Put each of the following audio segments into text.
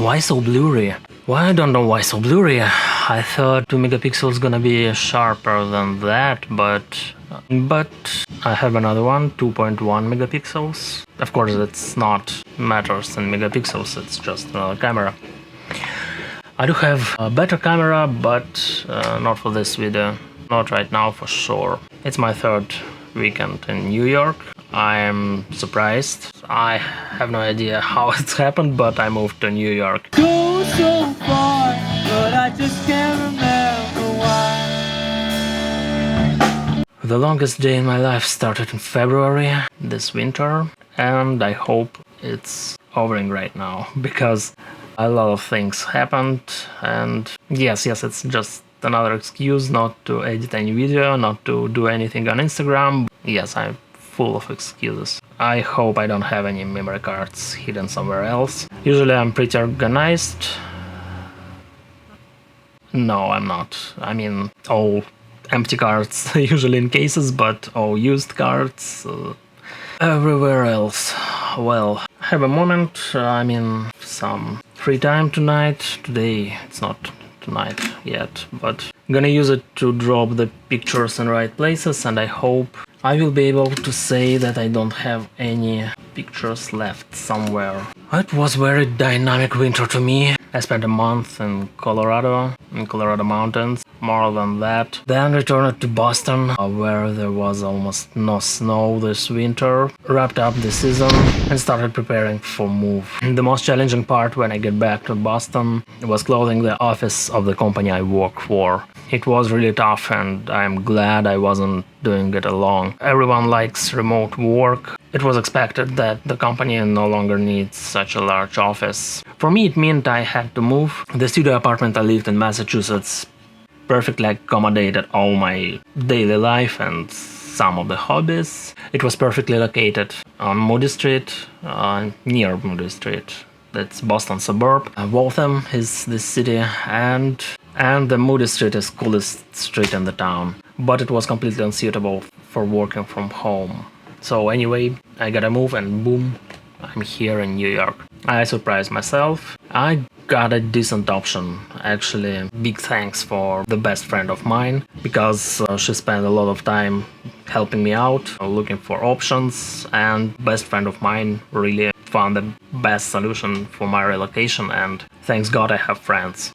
Why so blurry? Well, I don't know why so blurry. I thought 2 megapixels gonna be sharper than that, but I have another one, 2.1 megapixels. Of course, it's not matters in megapixels, it's just another camera. I do have a better camera, but not for this video. Not right now for sure. It's my third weekend in New York. I am surprised. I have no idea how it's happened, but I moved to New York. Go so far, but I just can't remember why. The longest day in my life started in February this winter, and I hope it's overing right now, because a lot of things happened, and yes, it's just another excuse not to edit any video, not to do anything on Instagram. Yes, I'm full of excuses. I hope I don't have any memory cards hidden somewhere else. Usually I'm pretty organized. No, I'm not. I mean, all empty cards usually in cases, but all used cards everywhere else. Well, I have a moment, some free time tonight. Today it's not tonight yet, but I'm gonna use it to drop the pictures in right places, and I hope I will be able to say that I don't have any pictures left somewhere. It was very dynamic winter to me. I spent a month in Colorado mountains, more than that. Then returned to Boston, where there was almost no snow this winter. Wrapped up the season and started preparing for move. The most challenging part when I get back to Boston was closing the office of the company I work for. It was really tough, and I'm glad I wasn't doing it alone. Everyone likes remote work. It was expected that the company no longer needs such a large office. For me, it meant I had to move. The studio apartment I lived in Massachusetts perfectly accommodated all my daily life and some of the hobbies. It was perfectly located on Moody Street, near Moody Street. That's Boston suburb. Waltham is this city, and the Moody Street is coolest street in the town. But it was completely unsuitable for working from home. So anyway, I gotta move, and boom, I'm here in New York. I surprised myself. I got a decent option. Actually, big thanks for the best friend of mine, because she spent a lot of time helping me out, looking for options, and best friend of mine really found the best solution for my relocation, and thanks God I have friends.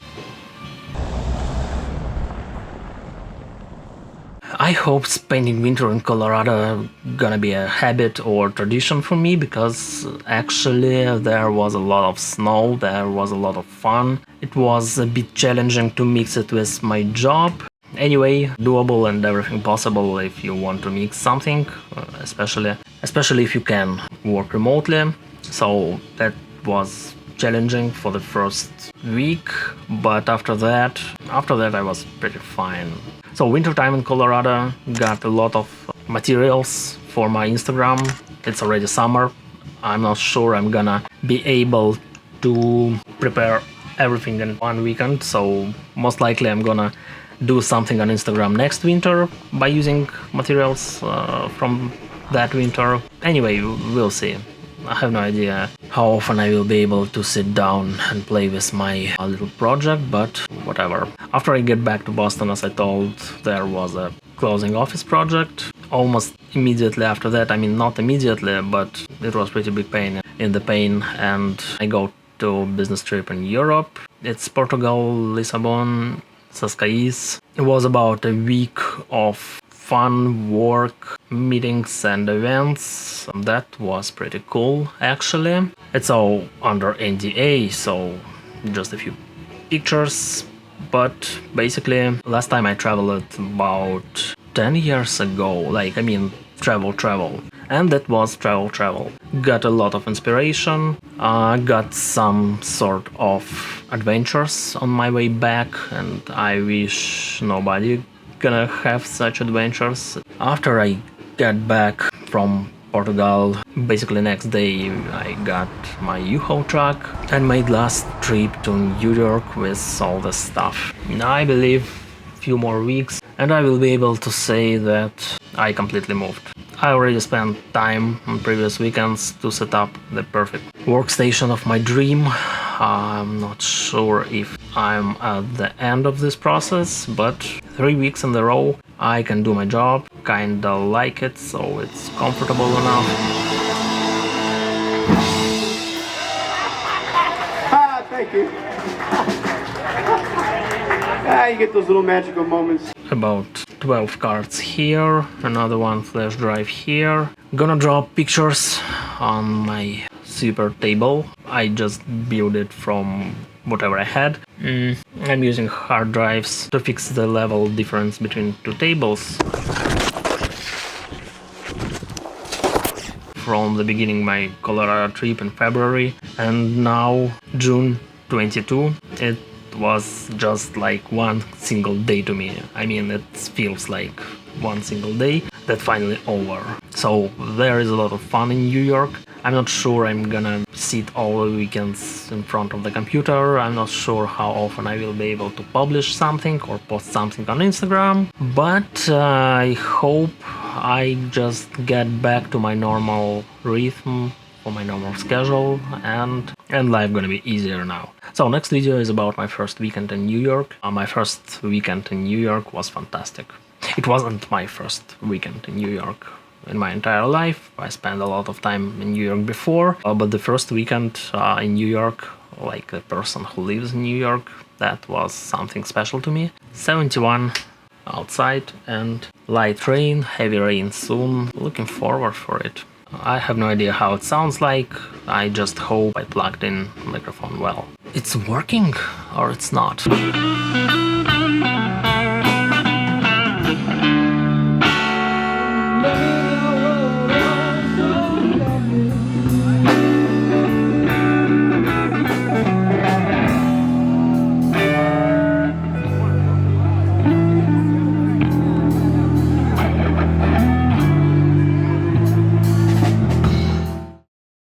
I hope spending winter in Colorado gonna be a habit or tradition for me, because actually there was a lot of snow, there was a lot of fun. It was a bit challenging to mix it with my job. Anyway, doable and everything possible if you want to mix something, especially if you can work remotely. So that was challenging for the first week, but after that I was pretty fine. So wintertime in Colorado, got a lot of materials for my Instagram. It's already summer. I'm not sure I'm gonna be able to prepare everything in one weekend, so most likely I'm gonna do something on Instagram next winter by using materials from that winter. Anyway, we'll see. I have no idea how often I will be able to sit down and play with my little project, but whatever. After I get back to Boston, as I told, there was a closing office project. Almost immediately after that, I mean not immediately, but it was pretty big pain in the pain, and I go to business trip in Europe. It's Prtugal, Lisbon, Cascais. It was about a week of fun work, meetings and events. That was pretty cool, actually. It's all under NDA, so just a few pictures. But basically, last time I traveled about 10 years ago, travel. And that was travel. Got a lot of inspiration, got some sort of adventures on my way back, and I wish nobody gonna have such adventures. After I got back from Portugal, basically next day I got my U-Haul truck and made last trip to New York with all the stuff. I believe few more weeks and I will be able to say that I completely moved. I already spent time on previous weekends to set up the perfect workstation of my dream. I'm not sure if I'm at the end of this process, but 3 weeks in a row I can do my job, kinda like it, so it's comfortable enough. Thank you. You get those little magical moments. About 12 cards here, another one flash drive here. Gonna draw pictures on my supertable. I just built it from whatever I had. I'm using hard drives to fix the level difference between two tables. From the beginning my Colorado trip in February and now June 22, it was just like one single day to me. I mean, it feels like one single day that finally over. So there is a lot of fun in New York. I'm not sure I'm gonna sit all the weekends in front of the computer. I'm not sure how often I will be able to publish something or post something on Instagram, but I hope I just get back to my normal rhythm, for my normal schedule, and life gonna be easier now. So next video is about my first weekend in New York. My first weekend in New York was fantastic. It wasn't my first weekend in New York in my entire life. I spent a lot of time in New York before, but the first weekend in New York, like a person who lives in New York, that was something special to me. 71 outside and light rain, heavy rain soon. Looking forward for it. I have no idea how it sounds like. I just hope I plugged in the microphone well. It's working or it's not.